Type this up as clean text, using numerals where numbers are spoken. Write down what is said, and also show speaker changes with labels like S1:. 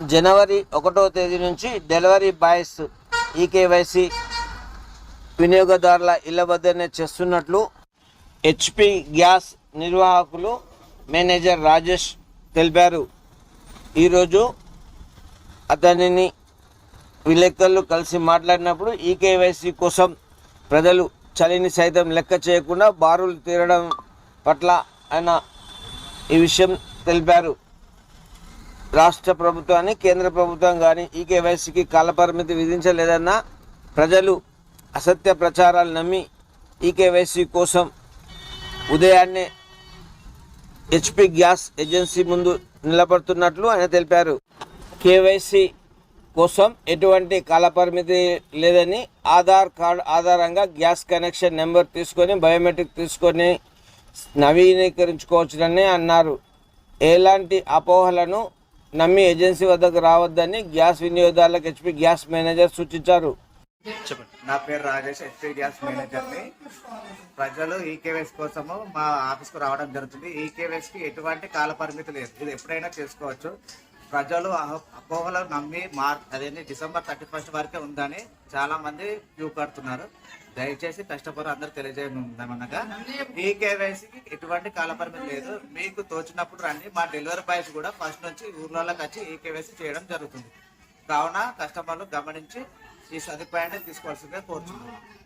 S1: జనవరి 1వ తేదీ నుంచి డెలివరీ బాయ్స్ ఈకేవైసీ వినియోగదారుల ఇళ్ల వద్దనే చేస్తున్నట్లు హెచ్పి గ్యాస్ నిర్వాహకులు మేనేజర్ రాజేష్ తెలిపారు. ఈరోజు అతనిని విలేకరులు కలిసి మాట్లాడినప్పుడు ఈకేవైసీ కోసం ప్రజలు చలిని సైతం లెక్క చేయకుండా బారులు తీరడం పట్ల ఆయన ఈ విషయం తెలిపారు. రాష్ట్ర ప్రభుత్వాన్ని కేంద్ర ప్రభుత్వం కానీ ఈకేవైసీకి కాలపరిమితి విధించలేదన్న ప్రజలు అసత్య ప్రచారాలు నమ్మి ఈకేవైసీ కోసం ఉదయాన్నే హెచ్పి గ్యాస్ ఏజెన్సీ ముందు నిలబడుతున్నట్లు ఆయన తెలిపారు. కేవైసీ కోసం ఎటువంటి కాలపరిమితి లేదని ఆధార్ కార్డు ఆధారంగా గ్యాస్ కనెక్షన్ నెంబర్ తీసుకొని బయోమెట్రిక్ తీసుకొని నవీకరించుకోవచ్చునని అన్నారు. ఎలాంటి అపోహలను నమ్మి ఏజెన్సీ వద్దకు రావద్దని గ్యాస్ వినియోగదారులకు హెచ్పి గ్యాస్ మేనేజర్ సూచించారు.
S2: నా పేరు రాజేష్, హెచ్పి గ్యాస్ మేనేజర్ని. ప్రజలు ఈకేవైసీ కోసము మా ఆఫీస్కు రావడం జరుగుతుంది. ఈకేవైసీకి ఎటువంటి కాల పరిమితి లేదు, ఇది ఎప్పుడైనా చేసుకోవచ్చు. ప్రజలు అపోహలను నమ్మి అదేంటి డిసెంబర్ 31 వరకే ఉందని చాలా మంది క్యూ కడుతున్నారు. దయచేసి కష్టపడి అందరూ తెలియజేయమనగా ఈకేవైసీకి ఎటువంటి కాలపరిమితి లేదు. మీకు తోచినప్పుడు రండి. మా డెలివరీ బాయ్స్ కూడా ఫస్ట్ నుంచి ఊర్లలోకి వచ్చి ఈకేవైసీ చేయడం జరుగుతుంది. కావున కస్టమర్లు గమనించి ఈ సదుపాయాన్ని తీసుకోవాల్సిందిగా కోరుతున్నాను.